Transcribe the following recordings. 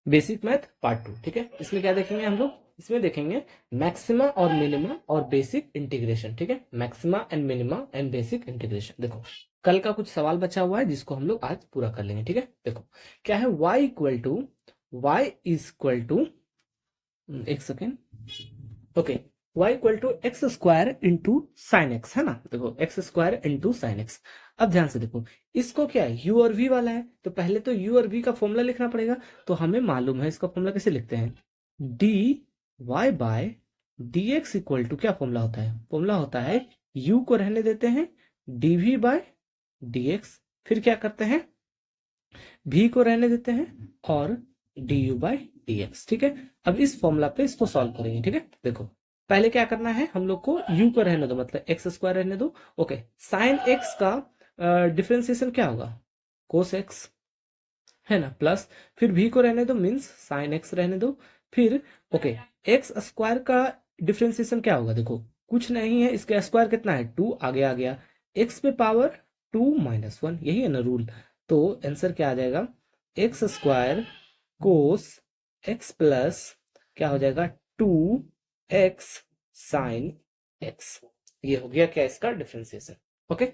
Basic math part 2। ठीक है, इसमें क्या देखेंगे हम लोग? इसमें देखेंगे मैक्सिमा और मिनिमा और बेसिक इंटीग्रेशन। ठीक है, maxima and minima and basic integration. देखो कल का कुछ सवाल बचा हुआ है जिसको हम लोग आज पूरा कर लेंगे। ठीक है, देखो क्या है, y इज इक्वल टू, एक second, okay, y equal to x square into sine x, है ना। देखो x square into sine x. अब ध्यान से देखो, इसको क्या है, u और v वाला है, तो पहले तो u और v का फॉर्मूला लिखना पड़ेगा। तो हमें मालूम है इसका फॉर्मूला कैसे लिखते हैं, dy bye dx equal to, क्या फॉर्मूला होता है, फॉर्मूला होता है u को रहने देते हैं dv बाय dx, फिर क्या करते हैं, v को रहने देते हैं और du बाय dx। ठीक है, अब इस फॉर्मूला पे इसको सॉल्व करेंगे। ठीक है, देखो पहले क्या करना है, हम लोग को u को रहने दो, मतलब एक्स स्क्वायर रहने दो। ओके, साइन एक्स का डिफरेंशिएशन क्या होगा, कोस एक्स, है ना, प्लस फिर v को रहने दो, मीन्स साइन एक्स रहने दो, फिर ओके, एक्स स्क्वायर का डिफरेंशिएशन क्या होगा, देखो कुछ नहीं है, इसका स्क्वायर कितना है, 2, आगे आ गया, एक्स पे पावर 2 माइनस 1, यही है ना रूल। तो आंसर क्या आ जाएगा, एक्स स्क्वायर कोस एक्स प्लस क्या हो जाएगा, 2x साइन एक्स। ये हो गया क्या, इसका डिफरेंशिएशन। ओके,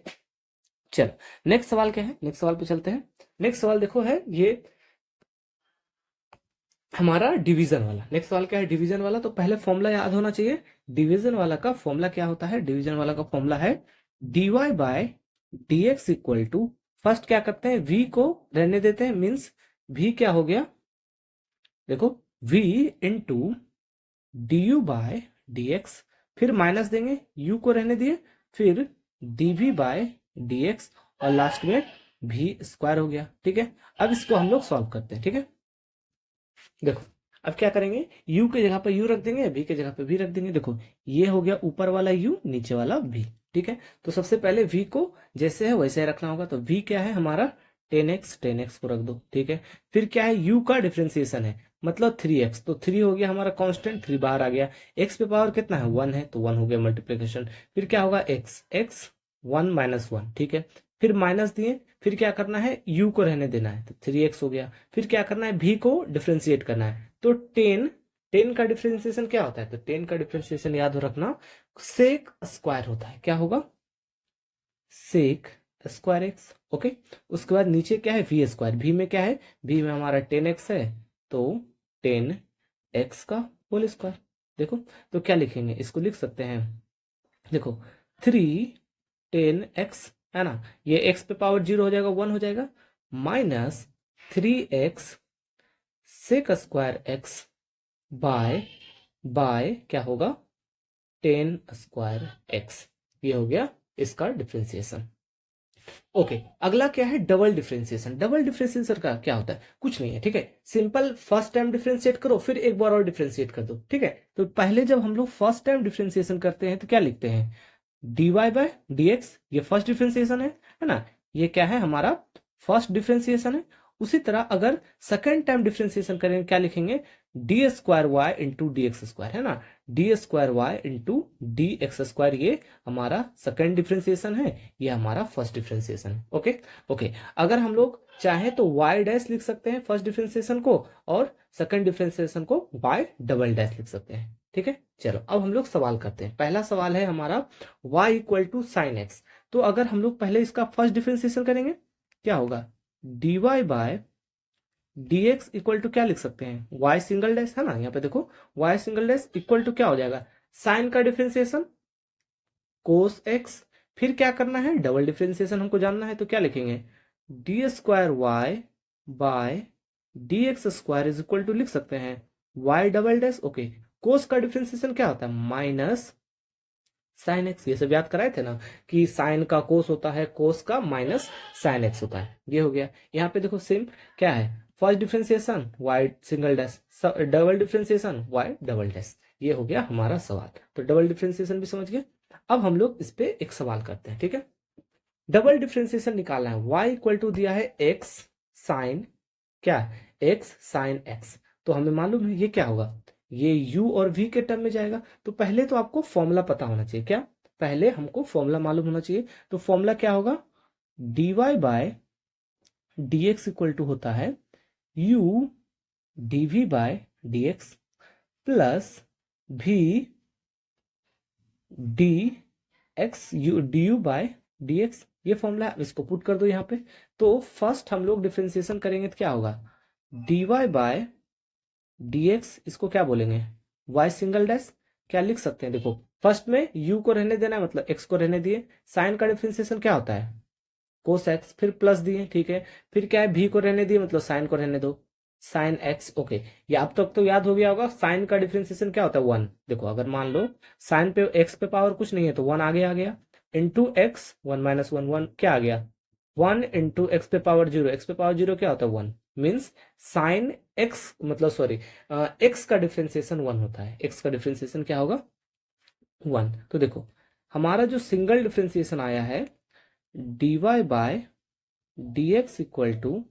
चलो नेक्स्ट सवाल क्या है, नेक्स्ट सवाल पे चलते हैं। नेक्स्ट सवाल देखो है ये हमारा डिवीजन वाला। नेक्स्ट सवाल क्या है, डिवीजन वाला। तो पहले फॉर्मूला याद होना चाहिए, डिवीजन वाला का फॉर्मूला क्या होता है, डिवीजन वाला का फॉर्मूला है dy bye dx equal to, first क्या करते हैं, v को रहने देते हैं, मीन्स v क्या हो गया, देखो v into du by dx, फिर माइनस देंगे, u को रहने दिए, फिर dv बाय dx, और लास्ट में v स्क्वायर हो गया। ठीक है, अब इसको हम लोग सॉल्व करते हैं। ठीक है, देखो अब क्या करेंगे, u के जगह पे u रख देंगे, v के जगह पे v रख देंगे। देखो ये हो गया ऊपर वाला u, नीचे वाला v। ठीक है, तो सबसे पहले v को जैसे है वैसे रखना होगा। तो v क्या है हमारा, 10x, 10x को रख दो। ठीक है, फिर क्या है, u का डिफरेंशिएशन है, मतलब 3x, तो 3 हो गया हमारा कांस्टेंट, 3 बाहर आ गया, x पे पावर कितना है, 1 है, तो 1 हो गया मल्टीप्लीकेशन, फिर क्या होगा, x 1 माइनस 1। ठीक है, फिर माइनस दिए, फिर क्या करना है, u को रहने देना है, तो 3x हो गया, फिर क्या करना है, v को डिफरेंशिएट करना है, तो 10 का डिफरेंशिएशन क्या होता है, तो 10 का डिफरेंशिएशन याद रखना, सेक स्क्वायर होता है, क्या होगा, सेक स्क्वायर एक्स। ओके, उसके बाद नीचे क्या है, वी स्क्वायर, वी में क्या है, वी में हमारा 10x है, तो 10x का होल स्क्वायर। देखो तो क्या लिखेंगे, इसको लिख सकते हैं, देखो 10x है ना, ये x पे पावर 0 हो जाएगा, 1 हो जाएगा, minus 3x sec square x by क्या होगा, 10 स्क्वायर x। ये हो गया इसका डिफरेंशिएशन। ओके, अगला क्या है, डबल डिफरेंशिएशन। डबल डिफरेंशिएशन का क्या होता है, कुछ नहीं है। ठीक है, सिंपल फर्स्ट टाइम डिफरेंशिएट करो, फिर एक बार और डिफरेंशिएट कर दो। ठीक है, तो पहले जब हम लोग फर्स्ट टाइम डिफरेंशिएशन करते हैं तो क्या लिखते हैं, dy बाय dx, ये फर्स्ट डिफरेंशिएशन है ना, ये क्या है हमारा फर्स्ट डिफरेंशिएशन है। उसी तरह अगर सेकेंड टाइम डिफरेंशिएशन करेंगे, क्या लिखेंगे, d square y into d x square, है ना, d square y into d x square, ये हमारा सेकेंड डिफरेंशिएशन है, ये हमारा फर्स्ट डिफरेंशिएशन है। ओके ओके, अगर हम लोग चाहे तो वाई डैश लिख सकते हैं फर्स्ट डिफरेंशिएशन को, और सेकेंड डिफरेंशिएशन को वाई डबल डैश लिख सकते हैं। ठीक है, चलो अब हम लोग सवाल करते हैं। पहला सवाल है हमारा y equal to sine x. तो अगर हम लोग पहले इसका फर्स्ट डिफरेंशिएशन करेंगे, क्या होगा, dy bye dx equal to क्या लिख सकते हैं, y सिंगल डैश, है ना, यहाँ पे देखो y single dash equal to क्या हो जाएगा, साइन का डिफरेंशिएशन कोस x, फिर क्या करना है, डबल डिफरेंशिएशन हमको जानना है, तो क्या लिखेंगे, d square Y by D x square is equal to लिख सकते हैं y double dash. Okay, cos का डिफरेंशिएशन क्या होता है, माइनस साइन एक्स, ये सब याद कराए थे ना, कि साइन का कोस होता है, कोस का माइनस साइन एक्स होता है। ये हो गया, यहाँ पे देखो सेम क्या है, first differentiation y single dash, double differentiation y double dash. ये हो गया हमारा सवाल। तो डबल डिफरेंशिएशन भी समझ गए। अब हम लोग इस पे एक सवाल करते हैं। ठीक है, डबल डिफरेंशिएशन निकालना है, y इक्वल टू दिया है x साइन, क्या, x साइन x, तो हमें मालूम है ये क्या होगा, ये u और v के टर्म में जाएगा। तो पहले तो आपको फॉर्मूला पता होना चाहिए, क्या, पहले हमको फॉर्मूला मालूम होना चाहिए। तो फॉर्मूला क्या होगा, dy bye dx equal to होता है u dv by dx plus v du by dx, ये फॉर्मूला है, इसको पुट कर दो यहाँ पे। तो फर्स्ट हम लोग डिफ्रेंसिएशन करेंगे तो क्या होगा, dy बाय dx, इसको क्या बोलेंगे, y सिंगल डैश। क्या लिख सकते हैं, देखो फर्स्ट में u को रहने देना है, मतलब x को रहने दिए। साइन का डिफ्रेंसिएशन क्या होता है, कोस एक्स, फिर प्लस दिए, ठीक है। फिर क्या है, भी को रहने दिए, मतलब साइन को रहने दो, साइन एक्स। ओके, ये अब तक तो याद हो गया होगा। साइन का डिफरेंशिएशन क्या होता है, वन। देखो अगर मान लो साइन पे एक्स पे पावर कुछ नहीं है तो वन आगे आ गया, into x, one minus one, one क्या आ गया, वन, इंटू एक्स पे पावर जीरो, एक्स पे पावर जीरो क्या होता है, वन। मीन्स साइन एक्स, मतलब सॉरी, एक्स का डिफरेंशिएशन वन होता है, एक्स का डिफरेंशिएशन क्या होगा, वन। तो देखो हमारा जो सिंगल डिफरेंशिएशन आया है, dy bye dx equal to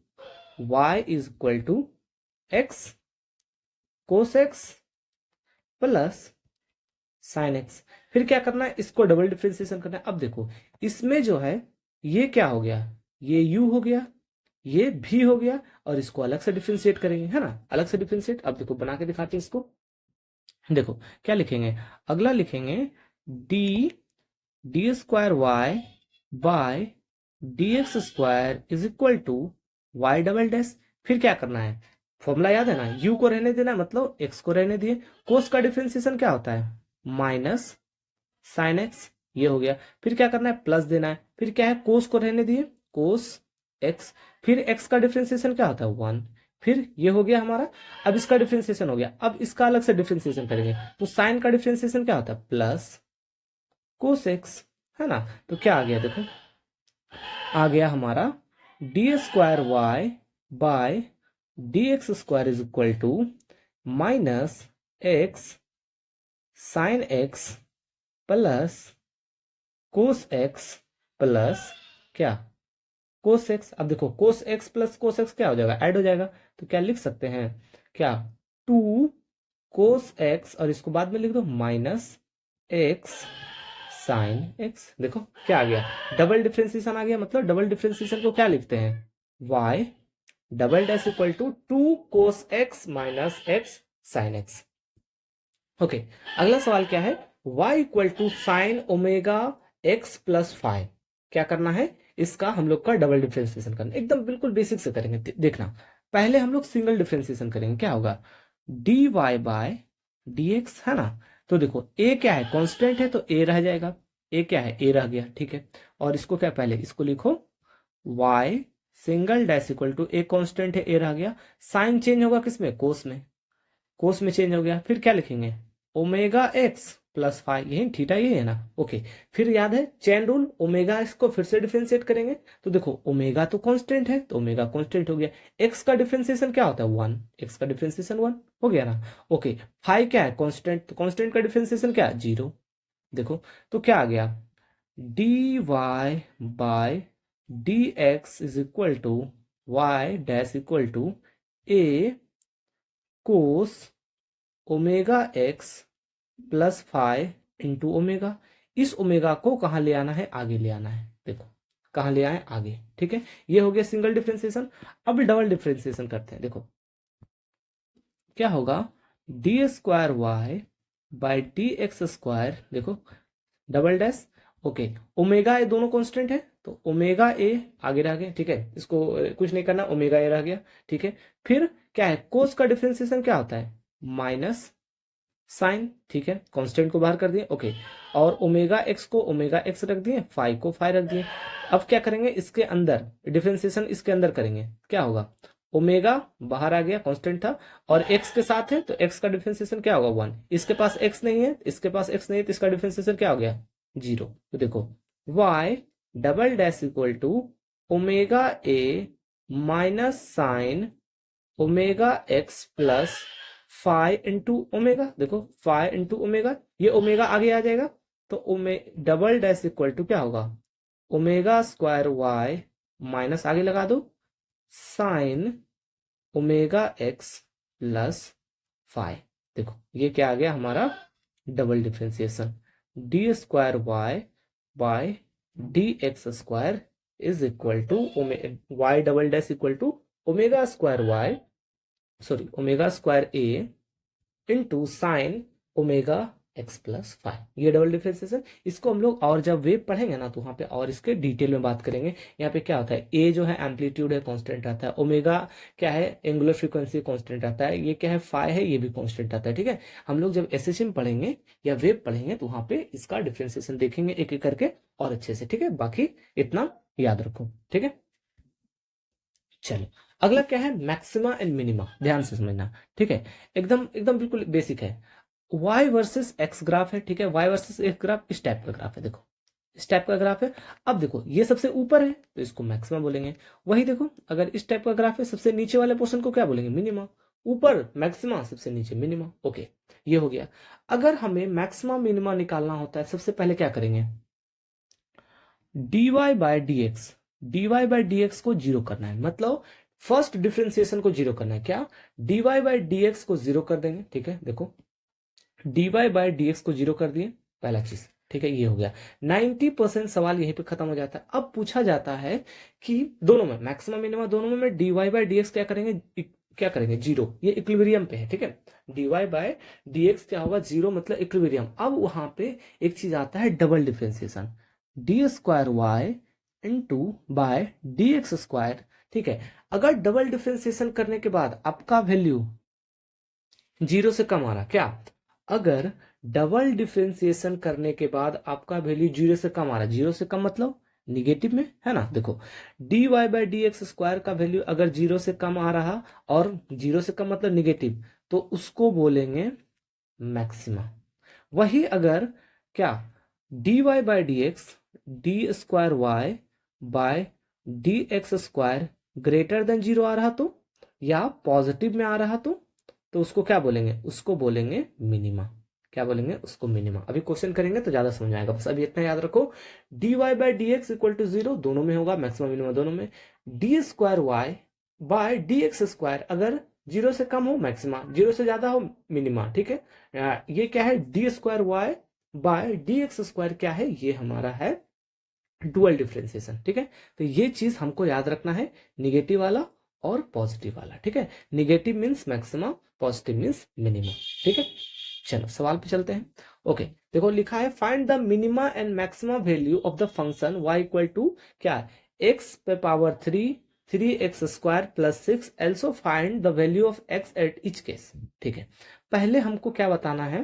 y is equal to x cos x plus sine x। फिर क्या करना है, इसको डबल डिफरेंशिएशन करना है। अब देखो इसमें जो है ये क्या हो गया, ये u हो गया, ये v हो गया, और इसको अलग से डिफरेंशिएट करेंगे, है ना, अलग से डिफरेंशिएट। अब देखो बना के दिखाते हैं इसको। देखो क्या लिखेंगे, अगला लिखेंगे d square Y by D x square is equal to y double dash. फिर क्या करना है, फॉर्मूला याद है ना, u को रहने देना, मतलब x को रहने दिए। कोस का डिफरेंशिएशन क्या होता है, माइनस साइन एक्स, ये हो गया। फिर क्या करना है, प्लस देना है। फिर क्या है, कोस को रहने दिए, कोस एक्स। फिर x का डिफरेंशिएशन क्या होता है, वन। फिर ये हो गया हमारा। अब इसका डिफरेंशिएशन हो गया, अब इसका अलग से डिफरेंशिएशन करेंगे। तो साइन का डिफरेंशिएशन क्या होता है, प्लस कोस एक्स, है ना। तो क्या आ गया, देखो आ गया हमारा d square Y by D x square is equal to minus x sine x plus cos x plus क्या, कोस एक्स। अब देखो cos x plus cos x क्या हो जाएगा, ऐड हो जाएगा। तो क्या लिख सकते हैं, क्या, टू कोस एक्स, और इसको बाद में लिख दो माइनस एक्स साइन एक्स। देखो क्या आ गया, डबल डिफरेंशिएशन आ गया। मतलब डबल डिफरेंशिएशन को क्या लिखते हैं, y double dash equal to two cos x minus x sine x. Okay, अगला सवाल क्या है, y equal to sine omega x plus five. क्या करना है, इसका हम लोग का डबल डिफरेंशिएशन करना, एकदम बिल्कुल बेसिक से करेंगे। देखना पहले हम लोग सिंगल डिफरेंशिएशन करेंगे, क्या होगा, d y by D x, है ना। तो देखो a क्या है, कांस्टेंट है, तो a रह जाएगा, a क्या है, a रह गया, ठीक है। और इसको क्या, पहले इसको लिखो y single dash equal to a constant है, a रह गया। साइन चेंज होगा किसमें, कोस में, कोस में चेंज हो गया। फिर क्या लिखेंगे, ओमेगा एक्स प्लस फाइव, यही थीटा ये है ना। ओके, फिर याद है चेन रूल, ओमेगा एक्स को फिर से डिफरेंशिएट करेंगे। तो देखो ओमेगा तो कांस्टेंट है, तो ओमेगा कांस्टेंट हो गया। एक्स का डिफरेंशिएशन क्या होता है, वन, एक्स का डिफरेंशिएशन वन हो गया ना। ओके, फाइव क्या है, कांस्टेंट, तो कांस्टेंट का डिफरेंशिएशन क्या है, जीरो। देखो तो क्या आ गया, d y by D x is equal to y dash equal to a cos omega x plus five into omega. इस ओमेगा को कहाँ ले आना है, आगे ले आना है। देखो कहाँ ले आए, आगे, ठीक है। ये हो गया सिंगल डिफरेंशिएशन। अब डबल डिफरेंशिएशन करते हैं। देखो क्या होगा, D square Y by D x square, देखो double dash. Okay, omega A दोनों कांस्टेंट है, तो ओमेगा ए आगे रह गया, ठीक है। इसको कुछ नहीं करना, ओमेगा ए रह गया, ठीक है। फिर क्या है, कोस का डिफरेंशिएशन क्या होता है, माइनस साइन, ठीक है। कांस्टेंट को बाहर कर दिए, ओके। और ओमेगा एक्स को ओमेगा एक्स रख दिए, फाइव को फाइव रख दिए। अब क्या करेंगे, इसके अंदर डिफरेंशिएशन इसके अंदर करेंगे, क्या होगा, ओमेगा बाहर आ गया, कांस्टेंट था, और एक्स के साथ है, तो एक्स का डिफरेंशिएशन क्या होगा, वन। इसके पास एक्स नहीं है, इसके पास एक्स नहीं है, तो इसका डिफरेंशिएशन क्या हो गया, जीरो। तो देखो y double dash equal to omega a minus sine omega x plus five into omega. देखो फाइव इंटू ओमेगा, ये ओमेगा आगे आ जाएगा, तो डबल डैश इक्वल टू क्या होगा, ओमेगा स्क्वायर वाई माइनस आगे लगा दो sine omega x plus five. देखो ये क्या आ गया हमारा double differentiation, d square Y by D x square is equal to y double dash equal to omega square y sorry omega square a into sine omega x plus five, ये double differentiation. इसको हम लोग और जब wave पढ़ेंगे ना तो वहां पे और इसके डिटेल में बात करेंगे। यहाँ पे क्या होता है, ए जो है एम्पलीट्यूड है कांस्टेंट आता है, ओमेगा क्या है एंगुलर फ्रीक्वेंसी कांस्टेंट आता है, ये क्या है फाई है, ये भी कांस्टेंट आता है। ठीक है, हम लोग जब एसएसएम पढ़ेंगे या वेव पढ़ेंगे तो वहां पे इसका डिफरेंशिएशन देखेंगे एक एक करके और अच्छे से। ठीक है, बाकी इतना याद रखो। ठीक है, चलो अगला क्या है, मैक्सिमा एंड मिनिमा, ध्यान से समझना। ठीक है, एकदम एकदम बिल्कुल बेसिक है। y वर्सेस x ग्राफ है। ठीक है, y वर्सेस x ग्राफ इस टाइप का ग्राफ है, देखो इस टाइप का ग्राफ है। अब देखो ये सबसे ऊपर है तो इसको मैक्सिमा बोलेंगे। वही देखो अगर इस टाइप का ग्राफ है, सबसे नीचे वाले पोर्शन को क्या बोलेंगे, मिनिमा। ऊपर मैक्सिमा, सबसे नीचे मिनिमा। ओके, ये हो गया। अगर हमें मैक्सिमा मिनिमा निकालना होता है, सबसे पहले क्या करेंगे, dy बाय डी एक्स को जीरो करना है, मतलब फर्स्ट डिफरेंशिएशन को जीरो करना है। क्या, dy बाय डी एक्स को जीरो कर देंगे। ठीक है, देखो dy बाय डी एक्स को जीरो कर दिए, पहला चीज। ठीक है, ये हो गया। 90% सवाल यहीं पे खत्म हो जाता है। अब पूछा जाता है कि दोनों में मैक्सिमम मिनिमम दोनों में dy बाय डी एक्स क्या करेंगे, क्या करेंगे, जीरो। ये इक्विलिब्रियम पे है। ठीक है, dy बाय डी एक्स क्या होगा, जीरो, मतलब इक्विलिब्रियम। अब वहां पे एक चीज आता है double differentiation, d square y into by D x square. ठीक है, अगर डबल डिफरेंशिएशन करने के बाद आपका वैल्यू जीरो से कम आ रहा, क्या, अगर डबल डिफरेंशिएशन करने के बाद आपका वैल्यू जीरो से कम आ रहा, जीरो से कम मतलब निगेटिव में है ना, देखो dy by D x square का वैल्यू अगर जीरो से कम आ रहा, और जीरो से कम मतलब निगेटिव, तो उसको बोलेंगे मैक्सिमा। वही अगर क्या, dy by D X D square Y by D x square greater than zero आ रहा तो, या पॉजिटिव में आ रहा तो उसको क्या बोलेंगे, उसको बोलेंगे मिनिमा। क्या बोलेंगे, उसको मिनिमा। अभी क्वेश्चन करेंगे तो ज्यादा समझ में आएगा, बस अभी इतना याद रखो। dy by D x equal to zero, दोनों में होगा, मैक्सिमम मिनिमम दोनों में। D square Y by D x square अगर जीरो से कम हो मैक्सिमा, जीरो से ज्यादा हो मिनिमा। ठीक है, ये क्या है, d square Y by D x square क्या है, ये हमारा है डुअल डिफरेंशिएशन। ठीक है, तो ये चीज हमको याद रखना है, निगेटिव वाला और पॉजिटिव वाला। ठीक है, negative means maximum, positive means minimum. ठीक है, चलो सवाल पे चलते हैं। ओके, देखो लिखा है find the minima and maxima value of the function y equal to क्या है, x पे power 3x square plus 6, also find the value of x at each case. ठीक है, पहले हमको क्या बताना है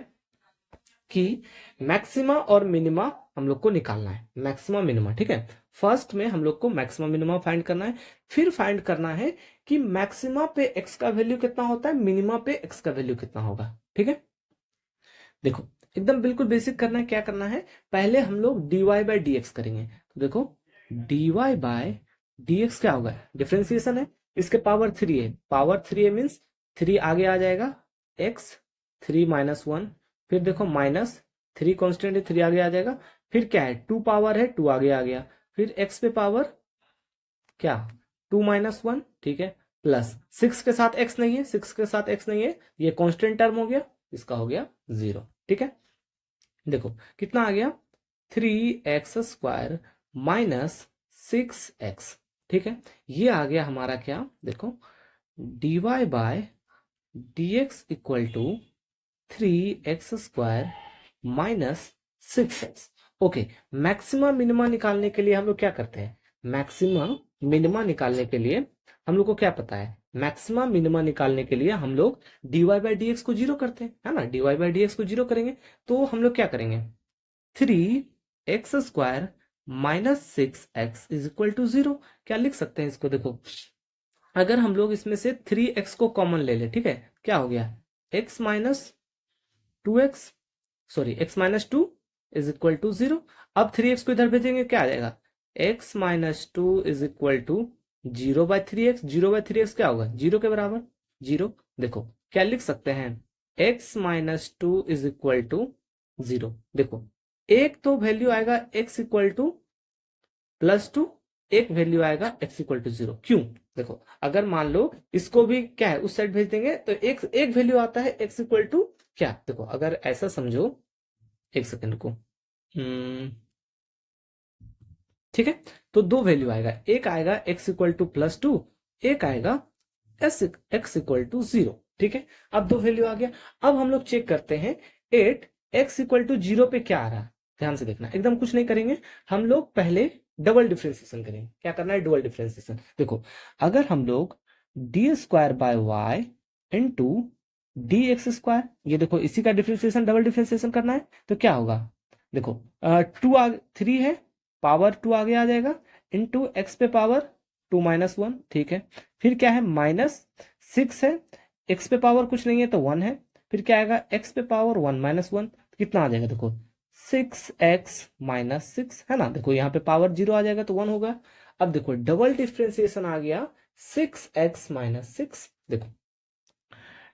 कि मैक्सिमा और मिनिमा हम लोग को निकालना है, मैक्सिमा मिनिमा। ठीक है, फर्स्ट में हम लोग को मैक्सिमा मिनिमा फाइंड करना है, फिर फाइंड करना है कि मैक्सिमा पे एक्स का वैल्यू कितना होता है, मिनिमा पे एक्स का वैल्यू कितना होगा। ठीक है, देखो एकदम बिल्कुल बेसिक करना है। क्या करना है, पहले हम लोग dy बाय डी एक्स करेंगे, तो देखो dy बाय डी एक्स क्या होगा, डिफरेंशिएशन है, इसके पावर 3 है, पावर 3 है मीन्स 3 आगे आ जाएगा, x 3 माइनस 1, फिर देखो माइनस 3 कॉन्स्टेंट है, 3 आगे आ जाएगा, फिर क्या है 2 पावर है, 2 आगे आ गया, फिर x पे पावर क्या 2 माइनस 1। ठीक है, प्लस 6 के साथ x नहीं है, 6 के साथ x नहीं है, ये कांस्टेंट टर्म हो गया, इसका हो गया 0। ठीक है, देखो कितना आ गया, 3x स्क्वायर माइनस 6x। ठीक है, ये आ गया हमारा क्या, देखो dy by D x equal to 3x square minus 6x। Okay, maximum minima निकालने के लिए हम लोग क्या करते हैं, मैक्सिमम मिनिमा निकालने के लिए हम लोग को क्या पता है, मैक्सिमम मिनिमा निकालने के लिए हम लोग dy बाई डी एक्स को जीरो करते हैं, है ना, dy बाई डी एक्स को जीरो करेंगे तो हम लोग क्या करेंगे, 3x square minus 6x is equal to 0। क्या लिख सकते हैं इसको, देखो अगर हम लोग इसमें से 3x को कॉमन ले ले, ठीक है, क्या हो गया, x minus 2x, sorry x minus 2 is equal to 0। अब 3x को इधर भेजेंगे, क्या आ जाएगा, x minus 2 is equal to 0 by 3x, 0 by 3x क्या होगा, 0 के बराबर 0। देखो क्या लिख सकते हैं, x minus 2 is equal to 0। देखो एक तो वैल्यू आएगा x इक्वल टू प्लस 2, एक वैल्यू आएगा x इक्वल टू 0। क्यों, देखो अगर मान लो इसको भी क्या है उस साइड भेज देंगे तो एक वैल्यू आता है x इक्वल टू क्या, देखो अगर ऐसा समझो, एक सेकंड को, ठीक है, तो दो वैल्यू आएगा, एक आएगा x इक्वल टू प्लस 2, एक आएगा x इक्वल टू 0। ठीक है, अब दो वैल्यू आ गया। अब हम लोग चेक करते हैं 8 x इक्वल टू 0 पे क्या आ रहा है। ध्यान से देखना, एकदम कुछ नहीं करेंगे, हम लोग पहले डबल डिफ्रेंसिएशन करेंगे। क्या करना है, डबल डिफ्रेंसिएशन। देखो, अगर हम लोग d square by y into d x square, ये देखो इसी का डिफ्रेंसिएशन डबल डिफ्रेंसिएशन करना है, तो क्या होगा, देखो 3 है, पावर 2 आगे आ जाएगा, इंटू एक्स पे पावर 2 माइनस 1। ठीक है, फिर क्या है, -6 है, एक्स पे पावर कुछ नहीं है तो 1 है, फिर क्या आएगा, एक्स पे पावर 1 माइनस 1, कितना आ जाएगा, देखो 6x-6 है ना। देखो यहाँ पे पावर 0 आ जाएगा तो 1 होगा। अब देखो डबल डिफ्रेंसिएशन आ गया 6x-6। देखो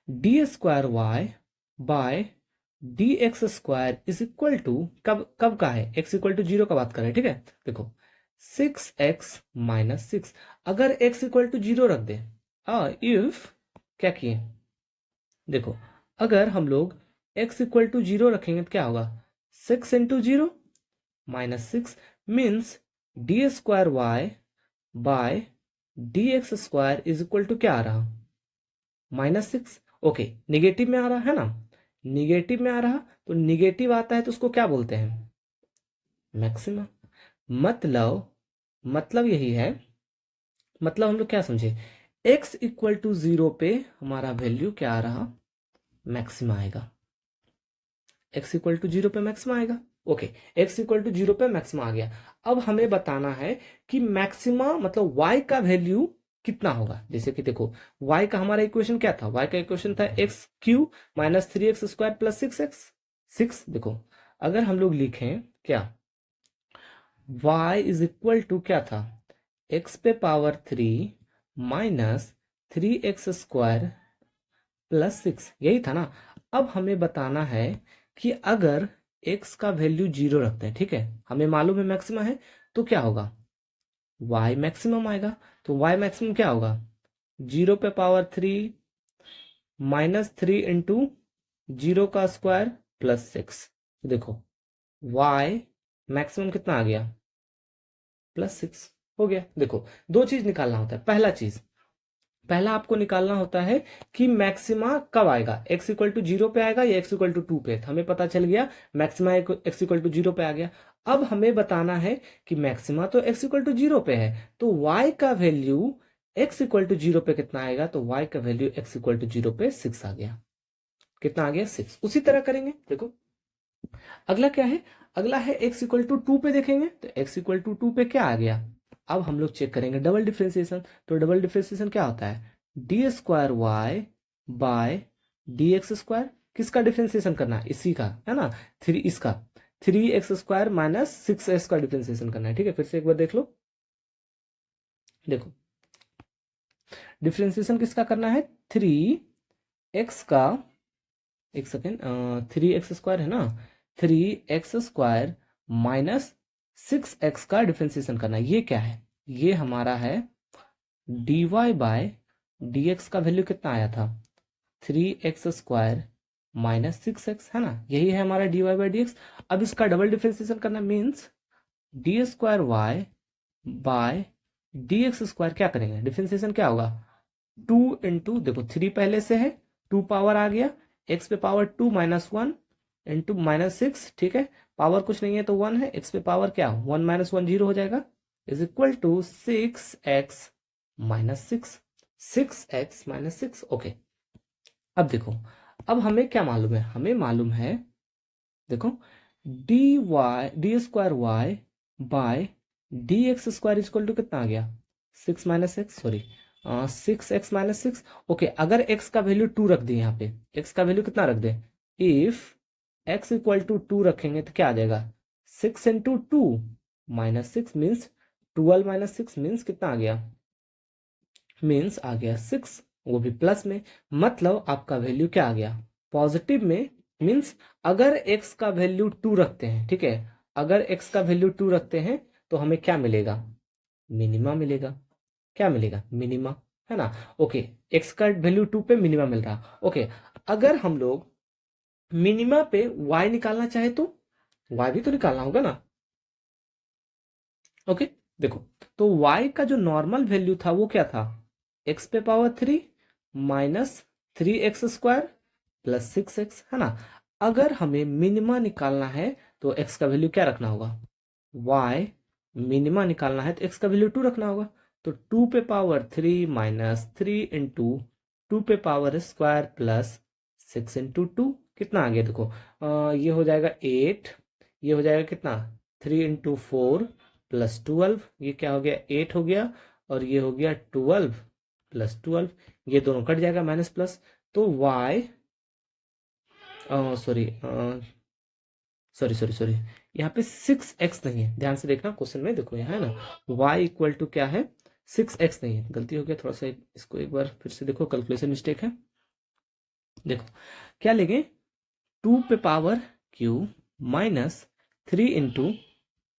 d square Y by D x square is equal to, कब कब का है, x इक्वल टू 0 का बात कर रहे हैं। ठीक है, देखो 6x-6, अगर x इक्वल टू 0 रख दे, इफ क्या किए, देखो अगर हम लोग x इक्वल टू 0 रखेंगे तो क्या होगा, 6 into 0 -6 means d square Y by D x square is equal to क्या आ रहा, -6। ओके, निगेटिव में आ रहा है ना, निगेटिव में आ रहा, तो निगेटिव आता है तो उसको क्या बोलते हैं, मैक्सिमा। मतलब यही है, मतलब हम लोग क्या समझे, x इक्वल टू 0 पे हमारा वैल्यू क्या आ रहा, मैक्सिमा आएगा। x इक्वल टू 0 पे मैक्सिमा आएगा। ओके, x इक्वल टू 0 पे मैक्सिमा आ गया। अब हमें बताना है कि मैक्सिमा मतलब y का वैल्यू कितना होगा। जैसे कि देखो y का हमारा इक्वेशन क्या था, y का इक्वेशन था x³ minus 3x square plus 6x। देखो अगर हम लोग लिखें क्या, y इज इक्वल टू क्या था, x पे power 3 minus 3x square plus 6, यही था ना। अब हमें बताना है कि अगर x का वैल्यू 0 रखते हैं, ठीक है, हमें मालूम है मैक्सिमा है, तो क्या होगा, y मैक्सिमम आएगा। तो y मैक्सिमम क्या होगा, 0 पे पावर 3 -3 इंटू 0 का स्क्वायर प्लस 6। देखो y मैक्सिमम कितना आ गया, +6 हो गया। देखो दो चीज निकालना होता है, पहला आपको निकालना होता है कि मैक्सिमा कब आएगा, x इक्वल टू 0 पे आएगा या x इक्वल टू 2 पे। तो हमें पता चल गया मैक्सिमा x इक्वल टू 0 पे आ गया। अब हमें बताना है कि मैक्सिमा तो x इक्वल टू 0 पे है, तो y का वैल्यू x इक्वल टू 0 पे कितना आएगा, तो y का वैल्यू x इक्वल टू 0 पे 6 आ गया। कितना आ गया, 6। उसी तरह करेंगे, देखो अगला क्या है, अगला है x इक्वल टू 2 पे देखेंगे, तो x इक्वल टू 2 पे क्या आ गया। अब हम लोग चेक करेंगे डबल डिफ्रेंसिएशन। तो डबल डिफ्रेंसिएशन क्या होता है, d square Y by D x square, किसका डिफ्रेंसिएशन करना है, इसी का है ना, इसका 3x स्क्वायर माइनस 6x का डिफ्रेंसिएशन करना है। ठीक है, फिर से एक बार देख लो, देखो डिफ्रेंसिएशन किसका करना है, 3x का, एक सेकेंड, 3x स्क्वायर है ना, 3x स्क्वायर माइनस 6x का डिफ्रेंसिएशन करना है। ये क्या है, ये हमारा है dy बाय dx का वैल्यू कितना आया था, 3x स्क्वायर माइनस 6x है ना, यही है हमारा dy बाई डी एक्स। अब इसका डबल डिफ्रेंसिएशन करना means d square Y by D x square, क्या करेंगे, डिफ्रेंसिएशन क्या होगा, 2 इंटू, देखो 3 पहले से है, 2 पावर आ गया, x पे पावर 2 माइनस 1 इंटू -6। ठीक है, पावर कुछ नहीं है तो 1 है, x पे पावर क्या, 1 माइनस 1 0 हो जाएगा, is equal to 6x minus 6, 6x minus 6। Okay, अब देखो, अब हमें क्या मालूम है, हमें मालूम है, देखो d square Y by D x square equal to कितना आ गया, 6 minus x, sorry 6x minus 6। Okay, अगर x का वैल्यू 2 रख दे, यहाँ पे x का वैल्यू कितना रख दे, इफ x इक्वल टू 2 रखेंगे तो क्या आ जाएगा, 6 into 2 minus 6 means 12 minus 6 means कितना आ गया, मीन्स आ गया 6, वो भी प्लस में। मतलब आपका वैल्यू क्या आ गया, पॉजिटिव में। मीन्स अगर x का वैल्यू 2 रखते हैं, ठीक है, अगर x का वैल्यू 2 रखते हैं तो हमें क्या मिलेगा, मिनिमा मिलेगा। क्या मिलेगा, मिनिमा, है ना। ओके, x का वैल्यू 2 पे मिनिमा मिल रहा। ओके, अगर हम लोग मिनिमा पे y निकालना चाहे तो y भी तो निकालना होगा ना। ओके, देखो तो y का जो नॉर्मल वैल्यू था वो क्या था, x पे power 3 minus 3x² plus 6x, है ना। अगर हमें मिनिमा निकालना है तो x का वैल्यू क्या रखना होगा, y मिनिमा निकालना है तो x का वैल्यू 2 रखना होगा। तो 2 पे पावर 3 माइनस 3 इंटू 2 पे पावर स्क्वायर प्लस 6 इंटू 2 कितना आ गया देखो, ये हो जाएगा 8, ये हो जाएगा कितना 3 इंटू 4 प्लस 12, ये क्या हो गया 8 हो गया, और ये हो गया 12 प्लस 12, ये दोनों कट जाएगा माइनस प्लस। तो y sorry sorry sorry sorry यहाँ पे 6x नहीं है, ध्यान से देखना क्वेश्चन में, देखो यहाँ है ना y इक्वल टू क्या है 6x नहीं है, गलती हो गया थोड़ा सा, इसको एक बार फिर से देखो, कैलकुलेशन मिस्टेक है। देखो क्या लेंगे 2 पे पावर q माइनस 3 इंटू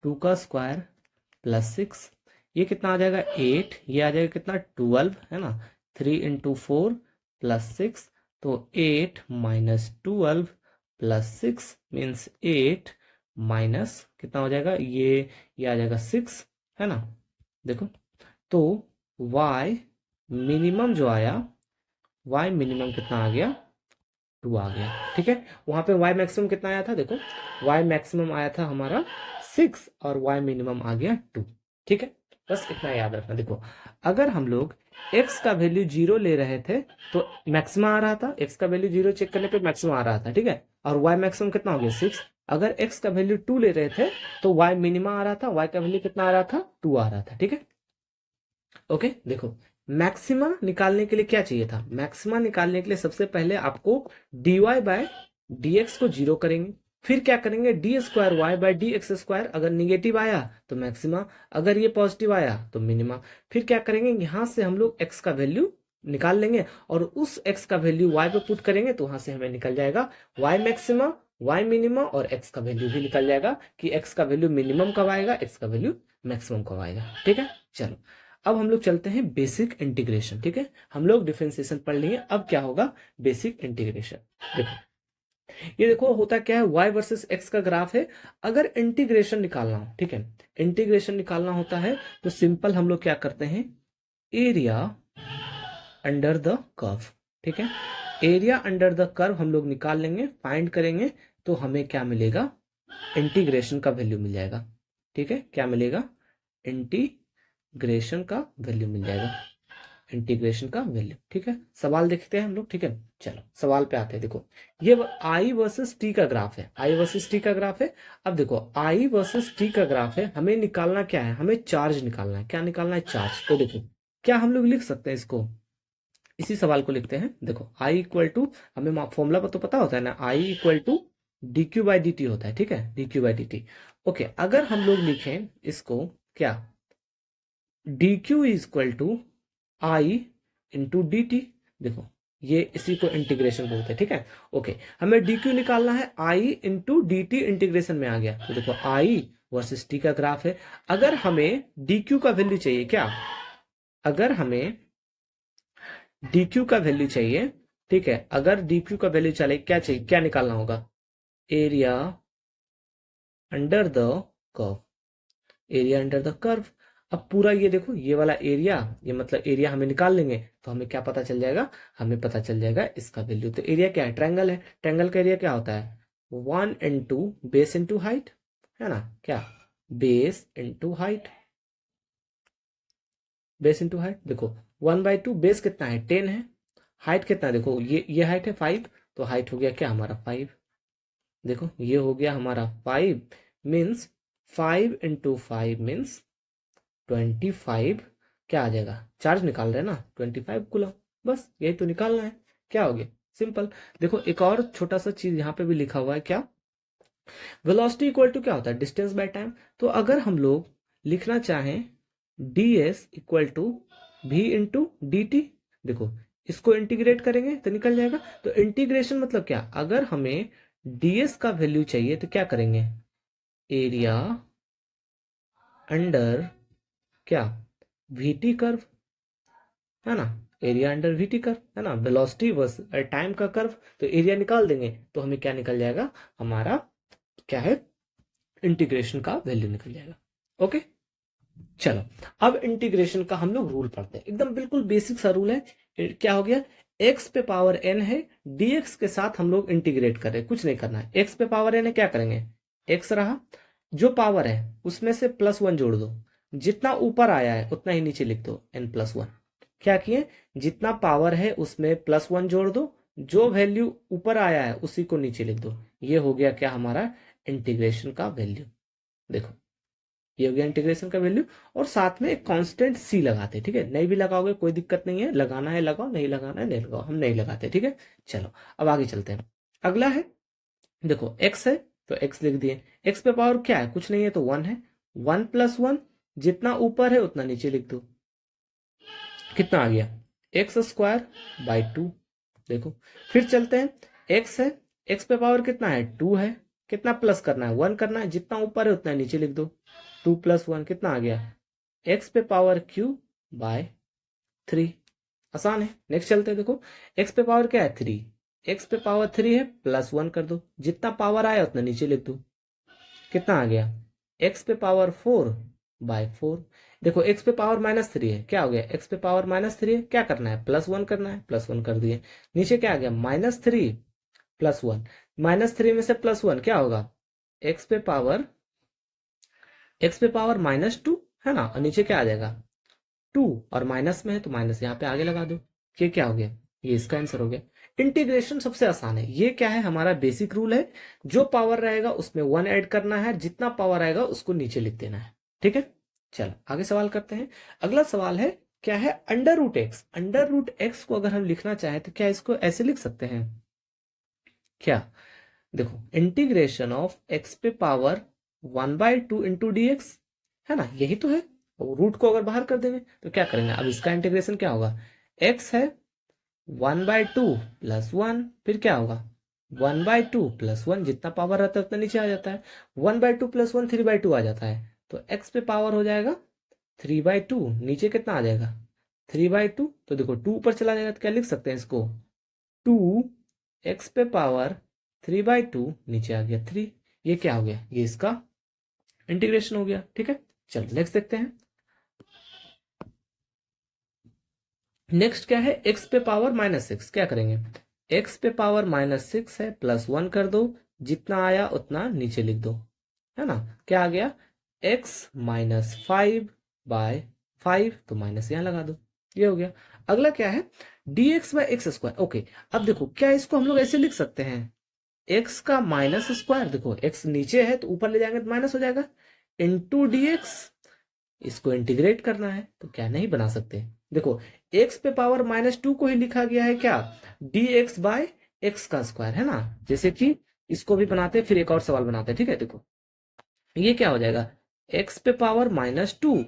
2 का स्क्वायर प्लस 6, ये कितना आ जाएगा 8, ये आ जाएगा कितना 12, है ना। 3 इंटू 4 प्लस 6, तो 8 माइनस 12 प्लस 6 मीन्स 8 माइनस कितना हो जाएगा, ये आ जाएगा 6, है ना। देखो तो y मिनिमम जो आया, y मिनिमम कितना आ गया 2 आ गया, ठीक है। वहां पे y मैक्सिमम कितना आया था, देखो y मैक्सिमम आया था हमारा 6 और y मिनिमम आ गया 2, ठीक है। बस इतना याद रखना। देखो अगर हम लोग x का वैल्यू 0 ले रहे थे तो मैक्सिमम आ रहा था, x का वैल्यू 0 चेक करने पे मैक्सिमम आ रहा था, ठीक है। और y मैक्सिमम कितना हो गया 6। अगर x का वैल्यू 2 ले रहे थे तो y मिनिमम आ रहा था, y का वैल्यू कितना आ रहा था 2 आ रहा था, ठीक है। ओके देखो मैक्सिमा निकालने के लिए क्या चाहिए था, मैक्सिमा निकालने के लिए सबसे पहले आपको dy बाय dx को 0 करेंगे, फिर क्या करेंगे d square Y by D x square, अगर निगेटिव आया तो मैक्सिमा, अगर ये पॉजिटिव आया तो मिनिमा। फिर क्या करेंगे यहां से हम लोग x का वैल्यू निकाल लेंगे और उस x का वैल्यू y पे पुट करेंगे तो वहां से हमें निकल जाएगा y मैक्सिमा, y मिनिमा, और x का वैल्यू भी निकल जाएगा कि x का वैल्यू मिनिमम कब आएगा, x का वैल्यू मैक्सिमम कब आएगा, ठीक है। चलो अब हम लोग चलते हैं बेसिक इंटीग्रेशन, ठीक है। हम लोग डिफरेंशिएशन पढ़ लेंगे, अब क्या होगा बेसिक इंटीग्रेशन। देखो ये देखो होता क्या है y वर्सेस x का ग्राफ है, अगर इंटीग्रेशन निकालना हो, ठीक है, इंटीग्रेशन निकालना होता है तो सिंपल हम लोग क्या करते हैं एरिया अंडर द कर्व, ठीक है। एरिया अंडर द कर्व हम लोग निकाल लेंगे, फाइंड करेंगे तो हमें क्या मिलेगा इंटीग्रेशन का वैल्यू मिल जाएगा, ठीक है। क्या मिलेगा इंटीग्रेशन का वैल्यू मिल जाएगा, इंटीग्रेशन का वैल्यू, ठीक है। सवाल देखते हैं हम लोग, ठीक है। चलो सवाल पे आते हैं। देखो ये आई वर्सेस टी का ग्राफ है, आई वर्सेस टी का ग्राफ है। अब देखो आई वर्सेस टी का ग्राफ है, हमें निकालना क्या है, हमें चार्ज निकालना है। क्या निकालना है चार्ज। तो देखो क्या हम लोग लिख सकते हैं इसको, इसी सवाल को लिखते हैं। देखो आई इक्वल टू, हमें फॉर्मूला पर तो पता होता है ना, I equal to D Q by D T होता है, ठीक है, D Q by D T. Okay अगर हम लोग लिखें इसको क्या D Q is equal to I into D T, देखो ये इसी को इंटीग्रेशन बोलते हैं, ठीक है। ओके हमें डी क्यू निकालना है, आई इंटू डी टी इंटीग्रेशन में आ गया। तो देखो आई वर्सेस टी का ग्राफ है, अगर हमें डी क्यू का वैल्यू चाहिए, क्या अगर हमें डी क्यू का वैल्यू चाहिए, ठीक है, अगर डी क्यू का वैल्यू चले क्या चाहिए, क्या निकालना होगा area under the curve, area under the curve. अब पूरा ये देखो ये वाला एरिया, ये मतलब एरिया हमें निकाल लेंगे तो हमें क्या पता चल जाएगा, हमें पता चल जाएगा इसका वैल्यू। तो एरिया क्या है ट्रायंगल है, ट्रायंगल का एरिया क्या होता है 1 इंटू बेस इंटू हाइट, है ना, क्या base into height, base into height. देखो 1/2 बेस कितना है 10 है, हाइट कितना है देखो ये हाइट है 5, तो हाइट हो गया क्या हमारा 5, देखो ये हो गया हमारा 5 मीन्स 5 इंटू 5 मीन्स 25, क्या आ जाएगा चार्ज निकाल रहे हैं ना 25 कूलम, बस यही तो निकालना है। क्या हो गया सिंपल। देखो एक और छोटा सा चीज यहाँ पे भी लिखा हुआ है, क्या वेलोसिटी इक्वल टू क्या होता है डिस्टेंस बाय टाइम। तो अगर हम लोग लिखना चाहें ds equal to v into D T, देखो इसको इंटीग्रेट करेंगे तो निकल जाएगा। तो इंटीग्रेशन मतलब क्या, अगर हमें ds का वैल्यू चाहिए तो क्या करेंगे एरिया अंडर क्या वीटी कर्व, है ना, एरिया अंडर वीटी कर्व, है ना, वेलोसिटी वर्स टाइम का कर्व। तो एरिया निकाल देंगे तो हमें क्या निकल जाएगा हमारा क्या है इंटीग्रेशन का वैल्यू निकल जाएगा। ओके चलो अब इंटीग्रेशन का हम लोग रूल पढ़ते हैं, एकदम बिल्कुल बेसिक सा रूल है। क्या हो गया x पे पावर n है, dx के साथ हम लोग इंटीग्रेट कर रहे हैं, कुछ नहीं करना है। x पे पावर n है, क्या करेंगे, x रहा, जो पावर है उसमें से +1 जोड़ दो, जितना ऊपर आया है उतना ही नीचे लिख दो n+1। क्या किए, जितना पावर है उसमें +1 जोड़ दो, जो वैल्यू ऊपर आया है उसी को नीचे लिख दो। ये हो गया क्या, हमारा इंटीग्रेशन का वैल्यू। देखो ये हो गया इंटीग्रेशन का वैल्यू, और साथ में एक कांस्टेंट सी लगाते, ठीक है। नहीं भी लगाओगे कोई दिक्कत नहीं है, लगाना है लगाओ, नहीं लगाना है नहीं लगाओ, हम नहीं लगाते, ठीक है। चलो अब आगे चलते हैं। अगला है, देखो x है तो x लिख दिए, x पे पावर क्या है, कुछ नहीं है तो 1 है, 1+1, जितना ऊपर है उतना नीचे लिख दो। कितना आ गया, x²/2। देखो फिर चलते हैं, x है, x पे पावर कितना है, 2 है, कितना प्लस करना है, 1 करना है, जितना ऊपर है उतना नीचे लिख दो। 2+1 कितना आ गया, x पे पावर q/3। आसान है। नेक्स्ट चलते हैं, देखो x पे पावर क्या है, 3, x पे पावर 3 है, +1 कर दो, जितना पावर आया उतना नीचे लिख दो। कितना आ गया, x पे पावर 4/4। देखो x पे पावर -3 है, क्या हो गया, x पे पावर -3 है, क्या करना है, +1 करना है, +1 कर दिए। नीचे क्या आ गया, -3+1, -3 में से +1 क्या होगा, x पे पावर -2 है ना, और नीचे क्या आ जाएगा 2, और माइनस में है तो माइनस यहाँ पे आगे लगा दो। ये क्या हो गया, ये इसका आंसर हो गया। इंटीग्रेशन सबसे आसान है, ये क्या है, हमारा बेसिक रूल है, जो पावर रहेगा उसमें 1 ऐड करना है, जितना पावर आएगा उसको नीचे लिख देना है, ठीक है। चलो आगे सवाल करते हैं। अगला सवाल है, क्या है, √x। √x को अगर हम लिखना चाहें तो क्या इसको ऐसे लिख सकते हैं, क्या, देखो इंटीग्रेशन ऑफ x पे पावर 1/2 इंटू dx, है ना, यही तो है। रूट को अगर बाहर कर देंगे तो क्या करेंगे, अब इसका इंटीग्रेशन क्या होगा, x है 1/2 +1, फिर क्या होगा 1/2 +1, जितना पावर रहता है उतना नीचे आ जाता है, 1/2 +1 3/2 आ जाता है, तो x पे पावर हो जाएगा 3/2, नीचे कितना आ जाएगा 3/2, तो देखो 2 ऊपर चला जाएगा तो क्या लिख सकते हैं इसको, 2x पे पावर 3/2, नीचे आ गया 3। ये क्या हो गया, ये इसका इंटीग्रेशन हो गया, ठीक है। चलो नेक्स्ट देखते हैं। नेक्स्ट क्या है, x पे पावर -6, क्या करेंगे, x पे पावर -6 है, +1 कर दो, जितना आया उतना नीचे लिख दो, है ना। क्या आ गया, x -5/5, तो माइनस यहाँ लगा दो, ये हो गया। अगला क्या है, dx/x²। ओके, अब देखो क्या इसको हम लोग ऐसे लिख सकते हैं, x का -स्क्वायर, देखो x नीचे है तो ऊपर ले जाएंगे तो माइनस हो जाएगा, इंटू dx, इसको इंटीग्रेट करना है तो क्या नहीं बना सकते। देखो x पे पावर -2 को ही लिखा गया है क्या, dx/x², है ना। जैसे कि इसको भी बनाते हैं, फिर एक और सवाल बनाते हैं, ठीक है। देखो ये क्या हो जाएगा, x पे पावर -2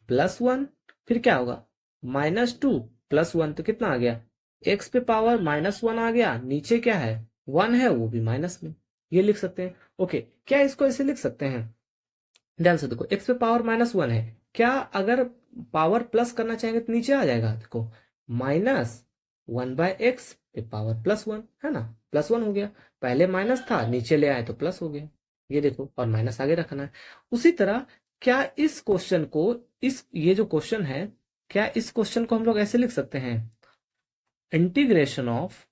+1, फिर क्या होगा -2 +1, तो कितना आ गया, x पे पावर -1 आ गया, नीचे क्या है 1 है, वो भी माइनस में, ये लिख सकते हैं। ओके, क्या इसको ऐसे लिख सकते हैं, ध्यान से देखो, x पे पावर -1 है, क्या अगर पावर प्लस करना चाहेंगे तो नीचे आ जाएगा, देखो -1/x पे पावर +1, है ना, +1 हो गया, पहले माइनस था नीचे ले आए तो प्लस हो गया, ये देखो, और माइनस आगे रखना है। उसी तरह क्या इस क्वेश्चन को, इस ये जो क्वेश्चन है, क्या इस क्वेश्चन को हम लोग ऐसे लिख सकते हैं, इंटीग्रेशन ऑफ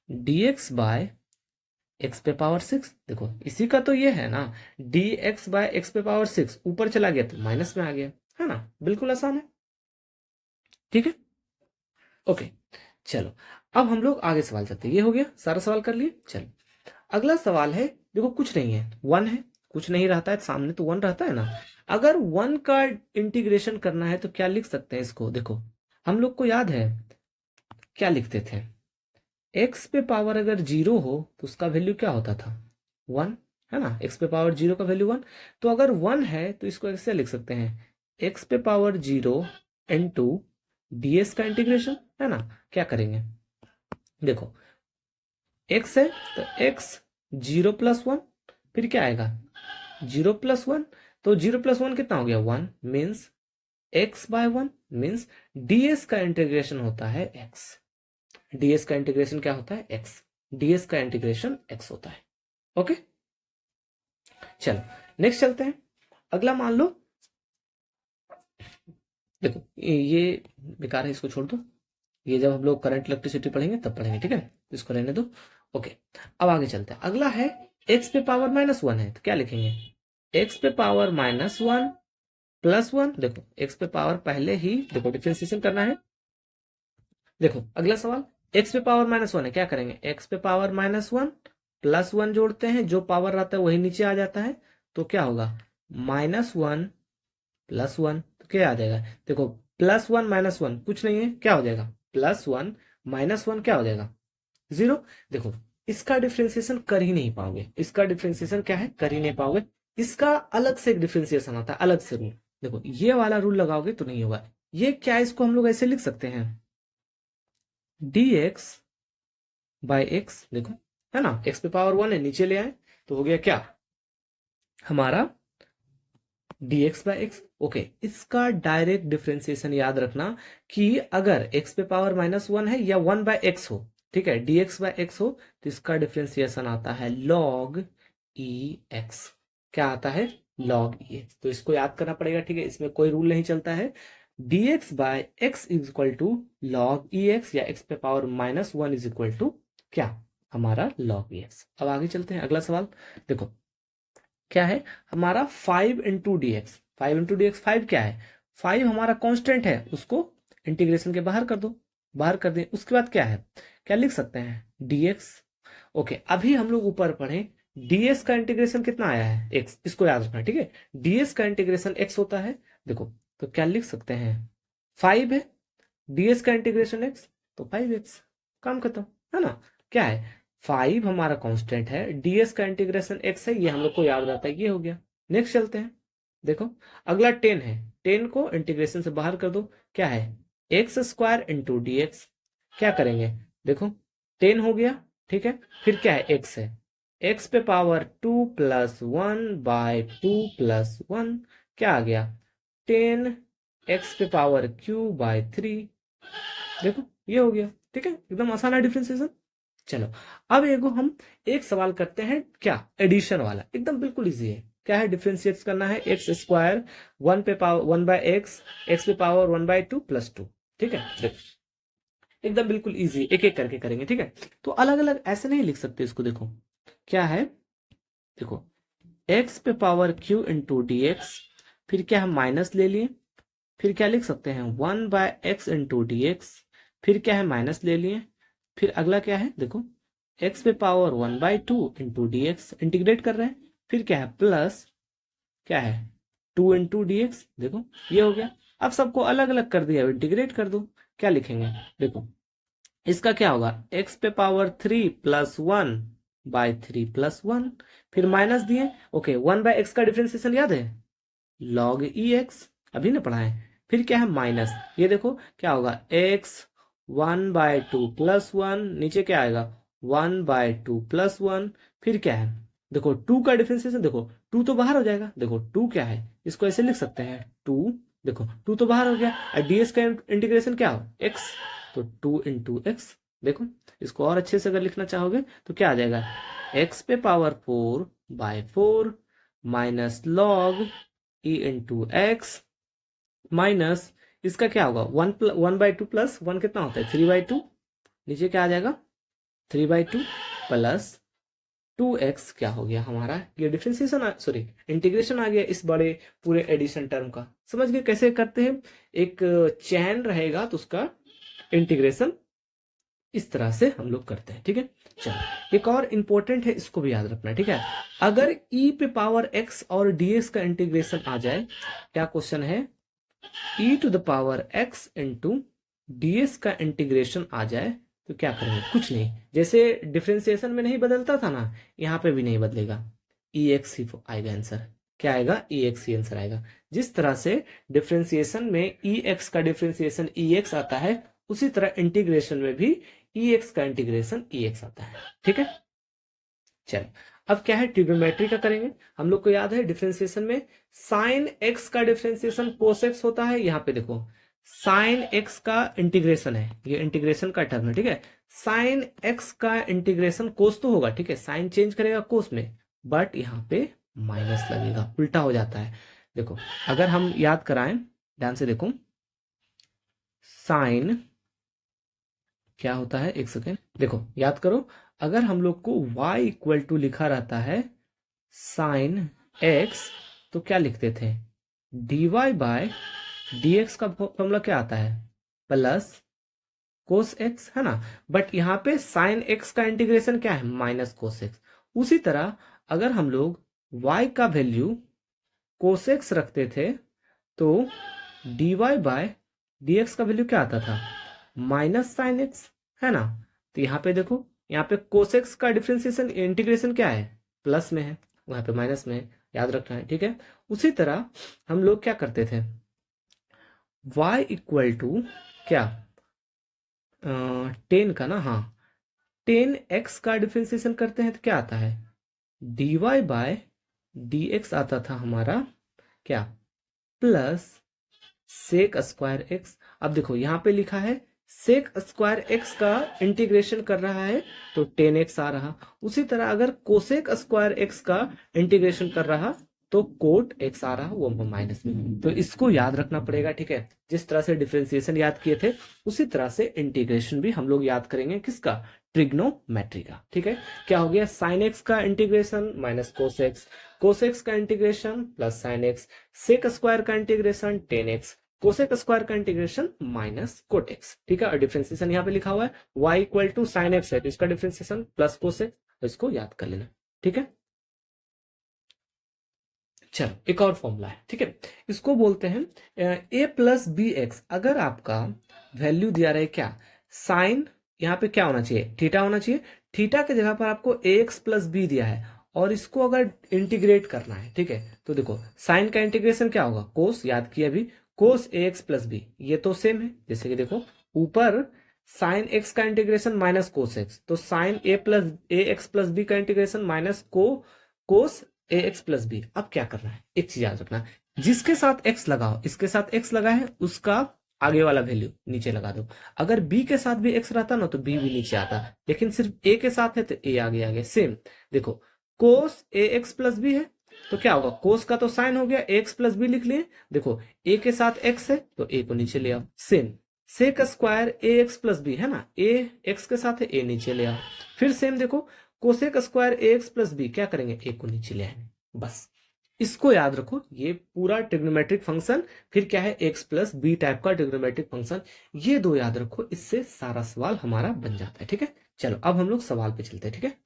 dx/x पे पावर 6। देखो इसी का तो ये है ना, dx/x पे पावर 6, ऊपर चला गया तो माइनस में आ गया, है ना, बिल्कुल आसान है, ठीक है। ओके, चलो अब हम लोग आगे सवाल चलते हैं, ये हो गया सारा सवाल कर लिए। चलो अगला सवाल है, देखो कुछ नहीं है, 1 है, कुछ नहीं रहता है सामने तो 1 रहता है ना। अगर 1 का इंटीग्रेशन करना है तो क्या लिख सकते हैं इसको, देखो हम लोग को याद है क्या लिखते थे, x पे पावर अगर 0 हो तो उसका वैल्यू क्या होता था, 1, है ना, x पे पावर 0 का वैल्यू 1, तो अगर 1 है तो इसको ऐसे लिख सकते हैं, x पे पावर 0 इनटू ds का इंटीग्रेशन, है ना। क्या करेंगे, देखो x है तो x 0+1, फिर क्या आएगा 0+1, तो 0+1 कितना हो गया 1, मीन्स x/1, मीन्स ds का इंटीग्रेशन होता है x, ds का इंटीग्रेशन क्या होता है x, ds का इंटीग्रेशन x होता है। ओके, चलो नेक्स्ट चलते हैं। अगला मान लो, देखो ये बेकार है, इसको छोड़ दो। ये जब हम लोग करंट इलेक्ट्रिसिटी पढ़ेंगे तब पढ़ेंगे, ठीक है, इसको रहने दो। ओके, अब आगे चलते हैं। अगला है x पे पावर -1 है, तो क्या लिखेंगे, x पे पावर -1 +1। देखो x पे पावर पहले ही देखो डिफरेंशिएशन करना है। देखो अगला सवाल, x पे पावर -1 है, क्या करेंगे, x पे पावर -1 +1 जोड़ते हैं, जो पावर रहता है वही नीचे आ जाता है, तो क्या होगा, -1 +1, तो क्या आ जाएगा, देखो +1 -1 कुछ नहीं है, क्या हो जाएगा, +1 -1 क्या हो जाएगा, 0। देखो इसका डिफ्रेंसिएशन कर ही नहीं पाओगे, इसका डिफ्रेंसिएशन क्या है, कर ही नहीं पाओगे। इसका अलग से एक डिफ्रेंसिएशन आता है, अलग से रूल। देखो ये वाला रूल लगाओगे तो नहीं होगा। ये क्या, इसको हम लोग ऐसे लिख सकते हैं, dx/x, देखो है ना, x पे पावर 1 है, नीचे ले आए तो हो गया क्या हमारा dx/x। ओके, इसका डायरेक्ट डिफरेंशिएशन याद रखना कि अगर x पे पावर -1 है या 1/x हो, ठीक है, dx/x हो, तो इसका डिफरेंशिएशन आता है log ex। क्या आता है, log ex। तो इसको याद करना पड़ेगा, ठीक है, इसमें कोई रूल नहीं चलता है। dx/x is equal to log ex, या x पे पावर -1 इज इक्वल टू क्या, हमारा log ex। अब आगे चलते हैं, अगला सवाल देखो क्या है, हमारा 5 into d x. 5 into d x, 5 क्या है, 5 हमारा कांस्टेंट है, उसको इंटीग्रेशन के बाहर कर दो, बाहर कर दें, उसके बाद क्या है, क्या लिख सकते हैं, dx। ओके, अभी हम लोग ऊपर पढ़े, ds का इंटीग्रेशन कितना आया है, x, इसको याद रखना, ठीक है, ds का इंटीग्रेशन x होता है। देखो तो क्या लिख सकते हैं, 5 है, ds का इंटीग्रेशन x, तो 5x, काम खत्म, है ना। क्या है, 5 हमारा कांस्टेंट है, ds का इंटीग्रेशन x है, ये हम लोग को याद रहता है, ये हो गया। नेक्स्ट चलते हैं, देखो अगला 10 है, 10 को इंटीग्रेशन से बाहर कर दो, क्या है, x² इंटू डी एक्स। क्या करेंगे, देखो 10 हो गया, ठीक है, फिर क्या है, x है, x पे पावर 2 + 1/2 + 1, क्या आ गया, 10 x पे पावर q/3। देखो ये हो गया, ठीक है, एकदम आसान है डिफरेंशिएशन। चलो अब एगो हम एक सवाल करते हैं, क्या, एडिशन वाला, एकदम बिल्कुल इजी है। क्या है, डिफरेंशिएट करना है, x² 1 पे पावर 1/x, x पे पावर 1/2 + 2, ठीक है। देखो एकदम बिल्कुल इजी, एक एक करके करेंगे, ठीक है। तो अलग अलग ऐसे नहीं लिख सकते इसको, देखो क्या है, देखो x पे power q into d x, फिर क्या हम माइनस ले लिए, फिर क्या लिख सकते हैं, 1/x इंटू डी एक्स, फिर क्या है, माइनस ले लिए, फिर अगला क्या है, देखो x पे power 1/2 into d x, integrate कर रहे हैं, फिर क्या है, प्लस क्या है, 2 इंटू डी एक्स। देखो ये हो गया। अब सबको अलग अलग कर दिया, इंटीग्रेट कर दो, क्या लिखेंगे, देखो इसका क्या होगा, x पे पावर 3 + 1/3 + 1, फिर माइनस दिए। ओके, 1/x का डिफरेंशिएशन याद है, log ex, अभी ना पढ़ा है। फिर क्या है, माइनस, ये देखो क्या होगा, x 1/2 + 1, नीचे क्या आएगा, 1/2 + 1, फिर क्या है, देखो 2 का डिफरेंशिएशन, देखो 2 तो बाहर हो जाएगा, देखो 2 क्या है, इसको ऐसे लिख सकते हैं 2, देखो 2 तो बाहर हो गया, और ds का इंटीग्रेशन क्या हो, x, तो 2 इंटू एक्स। देखो इसको और अच्छे से अगर लिखना चाहोगे तो क्या आ जाएगा, x पे power 4/4 minus log e into x, minus इसका क्या होगा, 1/2 + 1 कितना होता है, 3/2, नीचे क्या आ जाएगा, 3/2 प्लस 2x, क्या हो गया हमारा, ये डिफरेंशिएशन, सॉरी इंटीग्रेशन आ गया इस बड़े पूरे एडिशन टर्म का। समझ गए कैसे करते हैं, एक चैन रहेगा तो उसका इंटीग्रेशन इस तरह से हम लोग करते हैं, ठीक है। चलो एक और इंपॉर्टेंट है, इसको भी याद रखना, ठीक है। अगर e पे पावर x और dx का इंटीग्रेशन आ जाए, क्या क्वेश्चन है, e to the power x into ds का इंटीग्रेशन आ जाए, तो क्या करेंगे, कुछ नहीं, जैसे डिफरेंशिएशन में नहीं बदलता था ना, यहाँ पे भी नहीं बदलेगा, ex ही आएगा आंसर। क्या आएगा, ex ही आंसर आएगा। जिस तरह से डिफरेंशिएशन में ex का डिफरेंशिएशन ex आता है, उसी तरह इंटीग्रेशन में भी ex का इंटीग्रेशन ex आता है, ठीक है। चलो अब क्या है, ट्रिग्नोमेट्री का करेंगे। हम लोग को याद है डिफरेंशिएशन में साइन x का डिफरेंशिएशन कोस x होता है। यहाँ पे देखो साइन x का इंटीग्रेशन है, ये इंटीग्रेशन का टर्म है, ठीक है। साइन x का इंटीग्रेशन कोस तो होगा, ठीक है, साइन चेंज करेगा कोस में, बट यहाँ पे माइनस लगेगा, उल्टा हो जाता है। देखो अगर हम याद कराएं, ध्यान से देखो, साइन क्या होता है, एक सेकेंड, देखो याद करो, अगर हम लोग को y इक्वल टू लिखा रहता है साइन x, तो क्या लिखते थे, dy बाय dx का फॉर्मूला क्या आता है, प्लस कोस x, है ना। बट यहाँ पे साइन x का इंटीग्रेशन क्या है, माइनस कोस x। उसी तरह अगर हम लोग y का वैल्यू कोस x रखते थे तो dy बाय dx का वैल्यू क्या आता था, माइनस साइन x, है ना। तो यहाँ पे देखो, यहाँ पे कोस x का डिफरेंशिएशन इंटीग्रेशन क्या है, प्लस में है, वहां पे माइनस में है, याद रखना है, ठीक है। उसी तरह हम लोग क्या करते थे, y इक्वल टू क्या, 10 का ना, हाँ, 10x का डिफरेंशिएशन करते हैं तो क्या आता है, dy बाय dx आता था हमारा क्या, प्लस सेक स्क्वायर एक्स। अब देखो यहाँ पे लिखा है सेक स्क्वायर एक्स का इंटीग्रेशन कर रहा है तो 10x आ रहा। उसी तरह अगर कोसेक स्क्वायर एक्स का इंटीग्रेशन कर रहा तो कोट एक्स आ रहा, वो माइनस में। तो इसको याद रखना पड़ेगा, ठीक है। जिस तरह से डिफरेंशिएशन याद किए थे उसी तरह से इंटीग्रेशन भी हम लोग याद करेंगे, किसका, ट्रिग्नोमेट्री का, ठीक है। क्या हो गया, साइन एक्स का इंटीग्रेशन माइनस कोस एक्स का integration plus sine x, sec square का इंटीग्रेशन 10x, कोसेक स्क्वायर का इंटीग्रेशन माइनस कोट एक्स, ठीक है। और डिफरेंशिएशन यहाँ पे लिखा हुआ है y equal to sine x है तो इसका डिफरेंशिएशन प्लस कोसेक, इसको याद कर लेना, ठीक है। चलो एक और फॉर्मूला है, ठीक है, इसको बोलते हैं a प्लस बी एक्स। अगर आपका वैल्यू दिया रहे क्या, साइन, यहाँ पे क्या होना चाहिए, थीटा होना चाहिए, थीटा के जगह पर आपको ए एक्स प्लस बी दिया है और इसको अगर इंटीग्रेट करना है, ठीक है, तो देखो साइन का इंटीग्रेशन क्या होगा, कोस, याद किया अभी, कोस ए एक्स प्लस बी, ये तो सेम है, जैसे कि देखो ऊपर साइन एक्स का इंटीग्रेशन माइनस कोस एक्स, तो साइन ए एक्स प्लस बी का इंटीग्रेशन माइनस कोस ए एक्स प्लस बी। अब क्या करना है, एक चीज याद रखना, जिसके साथ एक्स लगाओ, इसके साथ एक्स लगा है उसका आगे वाला वैल्यू नीचे लगा दो। अगर बी के साथ भी एक्स रहता ना तो बी भी नीचे आता, लेकिन सिर्फ ए के साथ है तो ए आगे आ गया। सेम देखो, कोस ए एक्स प्लस बी है तो क्या होगा, कोस का तो साइन हो गया, एक्स प्लस बी लिख लिए। देखो ए के साथ एक्स है तो ए को नीचे ले आओ। सेम सेक स्क्वायर ए एक्स प्लस बी है ना, ए एक्स के साथ है, ए नीचे ले आओ। फिर सेम देखो कोसेक स्क्वायर ए एक्स प्लस बी, क्या करेंगे, ए को नीचे ले आएंगे। बस इसको याद रखो, ये पूरा ट्रिग्नोमेट्रिक फंक्शन, फिर क्या है, एक्स प्लस बी टाइप का ट्रिग्नोमेट्रिक फंक्शन, ये दो याद रखो, इससे सारा सवाल हमारा बन जाता है, ठीक है। चलो अब हम लोग सवाल पे चलते हैं, ठीक है।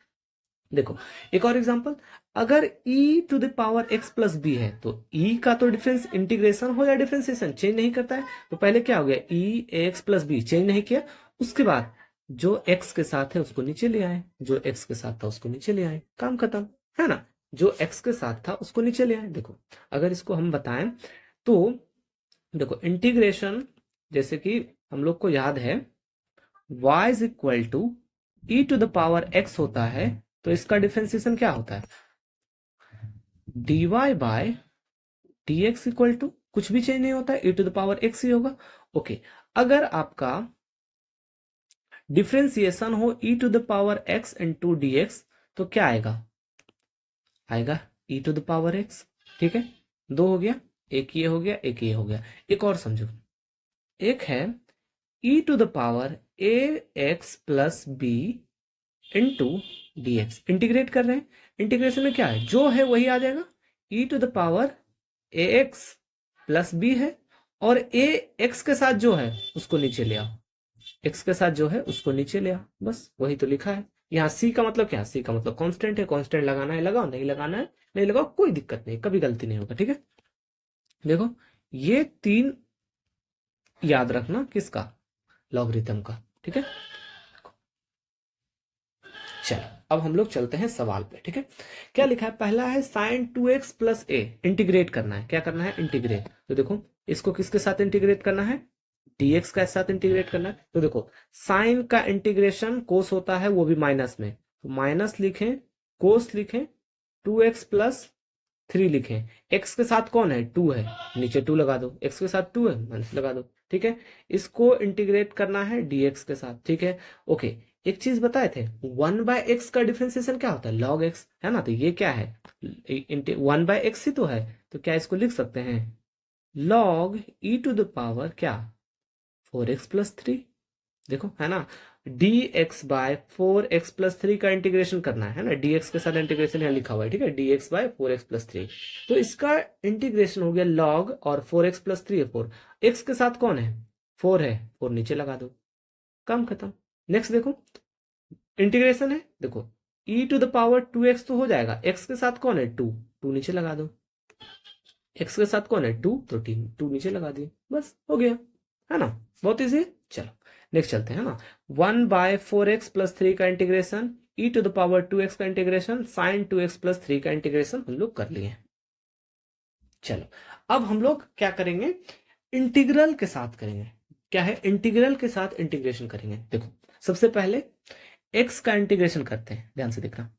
देखो एक और एग्जांपल, अगर e to the power x plus b है तो e का तो डिफरेंस इंटीग्रेशन हो या डिफरेंशिएशन चेंज नहीं करता है, तो पहले क्या हो गया, e x plus B change नहीं किया, उसके बाद जो x के साथ है उसको नीचे ले आए, जो x के साथ था उसको नीचे ले आए, काम खत्म, है ना। जो x के साथ था उसको नीचे ले आए। देखो अगर इसको हम बताएं तो देखो इंटीग्रेशन, जैसे कि हम लोग को याद है y is equal to e to the power x होता है, तो इसका डिफरेंशिएशन क्या होता है, dy bye dx equal to, कुछ भी चेंज नहीं होता है, e to the power x ही होगा। ओके, अगर आपका डिफरेंशिएशन हो e to the power x into dx तो क्या आएगा, आएगा e to the power x, ठीक है। दो हो गया, एक ये हो गया, एक ये हो गया। एक और समझो, एक है e to the power a x plus b into dx, integrate कर रहे हैं, इंटीग्रेशन में क्या है, जो है वही आ जाएगा, e to the power a x plus b है और ए एक्स के साथ जो है उसको नीचे ले आओ, एक्स के साथ जो है उसको नीचे ले आओ, बस वही तो लिखा है। यहाँ सी का मतलब क्या, सी का मतलब कांस्टेंट है, कांस्टेंट लगाना है लगाओ, नहीं लगाना है नहीं लगाओ, कोई दिक्कत नहीं, कभी गलती नहीं होगा, ठीक है। देखो ये तीन याद रखना, किसका, लॉगरिथम का, ठीक है। चलो अब हम लोग चलते हैं सवाल पे, ठीक है। क्या लिखा है, पहला है साइन 2x प्लस ए, इंटीग्रेट करना है, क्या करना है, इंटीग्रेट। तो देखो इसको किसके साथ इंटीग्रेट करना है, dx का साथ इंटीग्रेट करना है। तो देखो साइन का इंटीग्रेशन कोस होता है, वो भी माइनस में, तो माइनस लिखें, कोस लिखें, 2x प्लस 3 लिखें, x के साथ कौन है, 2 है, नीचे 2 लगा दो, x के साथ 2 है, माइनस लगा दो, ठीक है। इसको इंटीग्रेट करना है dx के साथ, ठीक है। ओके, एक चीज बताए थे, 1/x का डिफरेंशिएशन क्या होता है, log x, है ना। तो ये क्या है, 1/x ही तो है, तो क्या इसको लिख सकते हैं, log e to the power क्या, 4x प्लस 3, देखो है ना, डी एक्स बाय 4x+3 का इंटीग्रेशन करना है ना, dx के साथ इंटीग्रेशन यहाँ लिखा हुआ है, ठीक है, dx बाय 4x+3। तो इसका इंटीग्रेशन हो गया log, और 4x+3 है 4, x के साथ कौन है 4 है, 4 नीचे लगा दो, काम खत्म। नेक्स्ट देखो इंटीग्रेशन है, देखो e⁻² 2x तो हो जाएगा, x के साथ कौन है 2, 2 नीचे लगा दो, x के साथ कौन है 2, तो 2 नीचे लगा दिए, बस हो गया, है ना, बहुत इजी है। चलो नेक्स्ट चलते हैं ना, 1/4x+3 का इंटीग्रेशन, e⁻²2x का इंटीग्रेशन, sin 2x+3 का इंटीग्रेशन हम लोग कर लिए। चलो अब हम लोग क्या करेंगे, इंटीग्रल के साथ करेंगे, क्या है, इंटीग्रल के साथ इंटीग्रेशन करेंगे। देखो सबसे पहले x का इंटीग्रेशन करते हैं, ध्यान से देखना,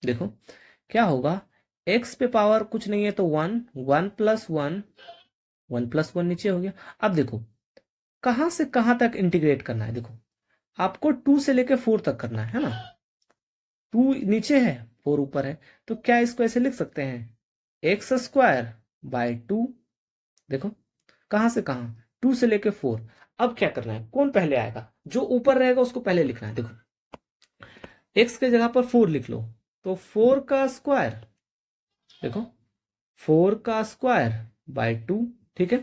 देखो क्या होगा, x पे पावर कुछ नहीं है तो 1, 1+1, 1+1 नीचे हो गया। अब देखो कहां से कहां तक इंटीग्रेट करना है, देखो आपको 2 से लेकर 4 तक करना है ना, 2 नीचे है 4 ऊपर है, तो क्या इसको ऐसे लिख सकते हैं x² 2, देखो कहां से कहां, 2 से लेकर 4। अब क्या करना है, कौन पहले आएगा, जो ऊपर रहेगा उसको पहले लिखना है। देखो x के जगह पर 4 लिख लो, तो 4 का स्क्वायर, देखो 4 का स्क्वायर बाय 2, ठीक है,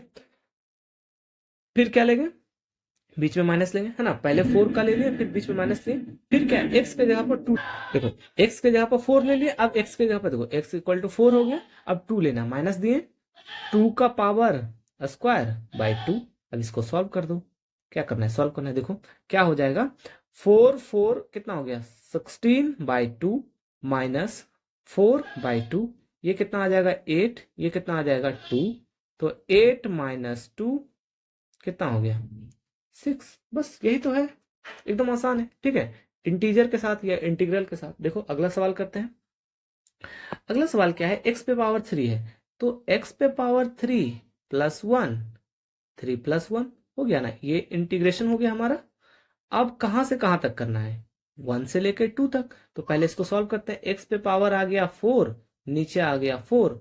फिर क्या लेंगे, बीच में माइनस लेंगे, है ना, पहले 4 का ले लिए, फिर बीच में माइनस लिए, फिर क्या x के जगह पर 2, देखो x के जगह पर 4 ले लिए, अब x के जगह पर देखो x = 4 हो गया, अब 2 लेना, माइनस दिए, 2 का पावर स्क्वायर बाय 2। अब इसको सॉल्व कर दो, क्या करना है, सॉल्व करना है, देखो क्या हो जाएगा, 4 4 कितना हो गया 16/2 माइनस 4/2, ये कितना आ जाएगा 8, ये कितना आ जाएगा 2, तो 8 - 2 कितना हो गया 6, बस यही तो है, एकदम आसान है, ठीक है, इंटीजर के साथ या इंटीग्रल के साथ। देखो अगला सवाल करते हैं, अगला सवाल क्या है, x पे पावर 3 है, तो x पे पावर 3 + 1, 3 + 1 हो गया ना, ये इंटीग्रेशन हो गया हमारा। अब कहां से कहां तक करना है, 1 से लेकर 2 तक, तो पहले इसको सॉल्व करते हैं, x पे पावर आ गया 4, नीचे आ गया 4,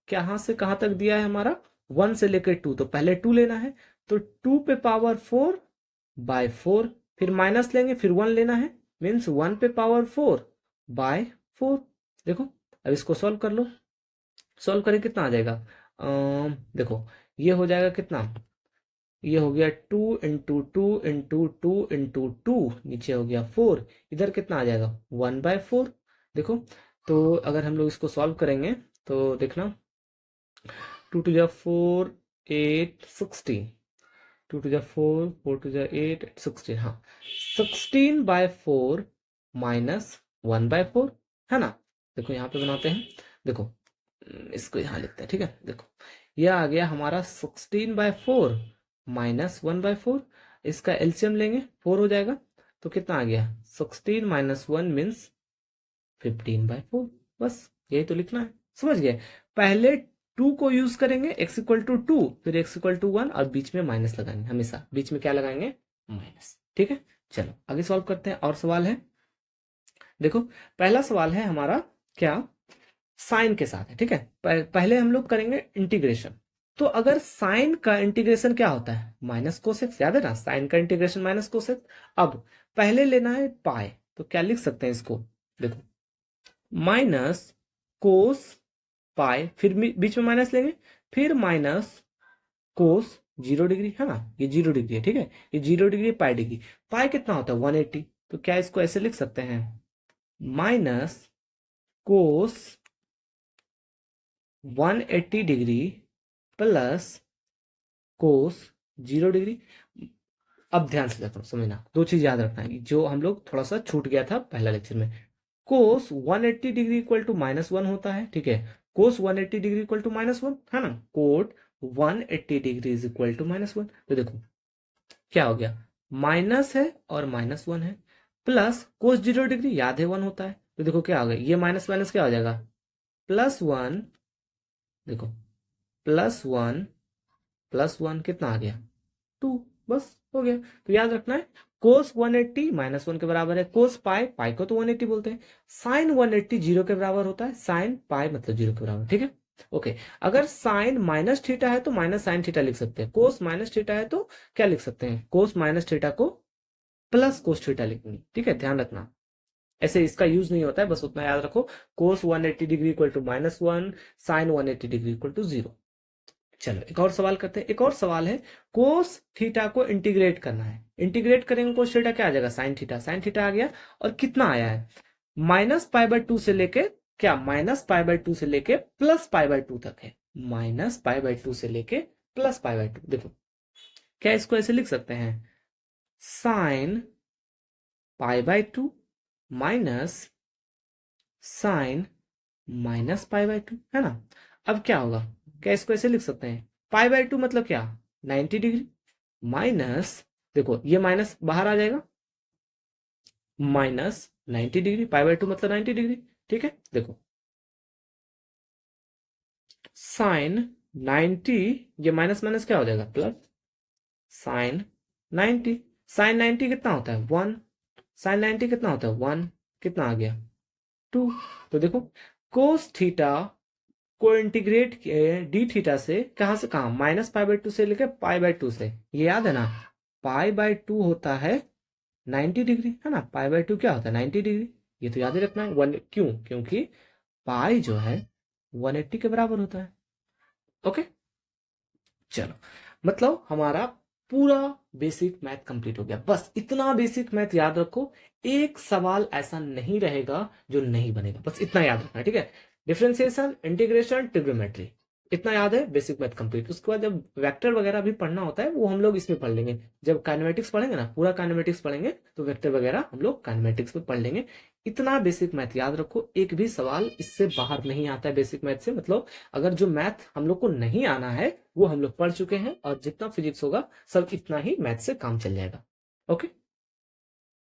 कहां से कहां तक दिया है हमारा, 1 से लेकर 2, तो पहले 2 लेना है, तो 2 पे पावर 4/4, फिर माइनस लेंगे, फिर 1 लेना है, मीन्स 1 पे पावर 4/4। देखो अब इसको सॉल्व कर लो, सॉल्व करें कितना आ जाएगा, देखो ये हो जाएगा कितना, ये हो गया 2 × 2 × 2 × 2, नीचे हो गया 4, इधर कितना आ जाएगा 1/4। देखो तो अगर हम लोग इसको सॉल्व करेंगे तो देखना, 2 × 4 8 16, 2 × 4 4 × 8 16, हाँ 16/4 माइनस 1/4, है ना। देखो यहाँ पे बनाते हैं, देखो इसको यहाँ लिखते हैं, ठीक है, देखो ये आ गया हमारा 16/4 माइनस 1/4, इसका एलसीएम लेंगे 4 हो जाएगा, तो कितना आ गया 16 - 1 मीन्स 15/4, बस यही तो लिखना है, समझ गए। पहले 2 को यूज करेंगे, x = 2, फिर x = 1, और बीच में माइनस लगाएंगे, हमेशा बीच में क्या लगाएंगे माइनस, ठीक है। चलो आगे सॉल्व करते हैं, और सवाल है, देखो पहला सवाल है हमारा क्या, साइन के साथ है, ठीक है, पहले हम लोग करेंगे इंटीग्रेशन, तो अगर साइन का इंटीग्रेशन क्या होता है माइनस कोसेक्स, याद है ना, साइन का इंटीग्रेशन माइनस कोसेक्स। अब पहले लेना है पाई, तो क्या लिख सकते हैं इसको, देखो माइनस कोस पाई, फिर बीच में माइनस लेंगे, फिर माइनस कोस 0 डिग्री, है ना, ये 0 डिग्री है, ठीक है, ये 0 डिग्री पाई डिग्री, पाई कितना होता है 180, तो क्या इसको ऐसे लिख सकते हैं, minus cos 180 degree plus cos 0 degree. अब ध्यान से देखो, समझना, दो चीज याद रखना है जो हम लोग थोड़ा सा छूट गया था पहला लेक्चर में, कोस 180 डिग्री इक्वल टू -1 होता है, ठीक है, कोस 180 डिग्री इक्वल टू -1, है ना, cot 180 degree is equal to -1, तो देखो क्या हो गया, माइनस है और -1 है, प्लस कोस 0 डिग्री याद है 1 होता है, तो देखो क्या हो गया, ये माइनस माइनस क्या हो जाएगा +1, देखो +1 +1 कितना आ गया 2, बस हो गया। तो याद रखना है कोस 180 -1 के बराबर है, कोस पाई, पाई को तो 180 बोलते हैं, साइन 180 0 के बराबर होता है, साइन पाई मतलब 0 के बराबर, ठीक है। ओके, अगर साइन माइनस थीटा है तो माइनस साइन थीटा लिख सकते हैं, कोस माइनस थीटा है तो क्या लिख सकते हैं, कोस माइनस थीटा को प्लस कोस थीटा लिखेंगे, ठीक है, ध्यान रखना। ऐसे इसका यूज नहीं होता है, बस उतना याद रखो, cos 180 degree equal to -1, sine 180 degree equal to 0। चलो एक और सवाल करते हैं। एक और सवाल है, कोस थीटा को इंटीग्रेट करना है, इंटीग्रेट करेंगे कोस थीटा क्या आ जाएगा, साइन थीटा, साइन थीटा आ गया, और कितना आया है, -π/2 से लेके क्या, -π/2 से लेके +π/2 तक है, -π/2 से लेके +π/2। देखो क्या इसको ऐसे लिख सकते हैं, साइन π/2 माइनस साइन -π/2, है ना। अब क्या होगा, क्या इसको ऐसे लिख सकते हैं, π/2 मतलब क्या, 90 डिग्री, माइनस, देखो ये माइनस बाहर आ जाएगा, -90 डिग्री, π/2 मतलब 90 डिग्री, ठीक है। देखो साइन 90, ये माइनस माइनस क्या हो जाएगा, प्लस, साइन 90, साइन 90 कितना होता है 1, साइन 90 कितना होता है 1, कितना आ गया 2। तो देखो कोस थीटा को इंटीग्रेट डी थीटा से, कहां से कहां, -π/2 से लेकर π/2 से, ये याद है ना, π/2 होता है 90 डिग्री, है ना, π/2 क्या होता है 90 डिग्री, ये तो याद ही रखना है। वन क्यों, क्योंकि पाई जो है 180 के बराबर होता है। ओके, चलो, मतलब हमारा पूरा बेसिक मैथ कंप्लीट हो गया। बस इतना बेसिक मैथ याद रखो, एक सवाल ऐसा नहीं रहेगा जो नहीं बनेगा, बस इतना याद रखना है, ठीक है। डिफरेंशिएशन, इंटीग्रेशन, ट्रिग्नोमेट्री, इतना याद है, बेसिक मैथ कंप्लीट। उसके बाद जब वेक्टर वगैरह भी पढ़ना होता है वो हम लोग इसमें पढ़ लेंगे, जब काइनेमेटिक्स पढ़ेंगे ना, पूरा काइनेमेटिक्स पढ़ेंगे तो वेक्टर वगैरह हम लोग काइनेमेटिक्स में पढ़ लेंगे। इतना बेसिक मैथ याद रखो, एक भी सवाल इससे बाहर नहीं आता है बेसिक मैथ से। मतलब अगर जो मैथ हम लोग को नहीं आना है वो हम लोग पढ़ चुके हैं, और जितना फिजिक्स होगा सब इतना ही मैथ से काम चल जाएगा। ओके।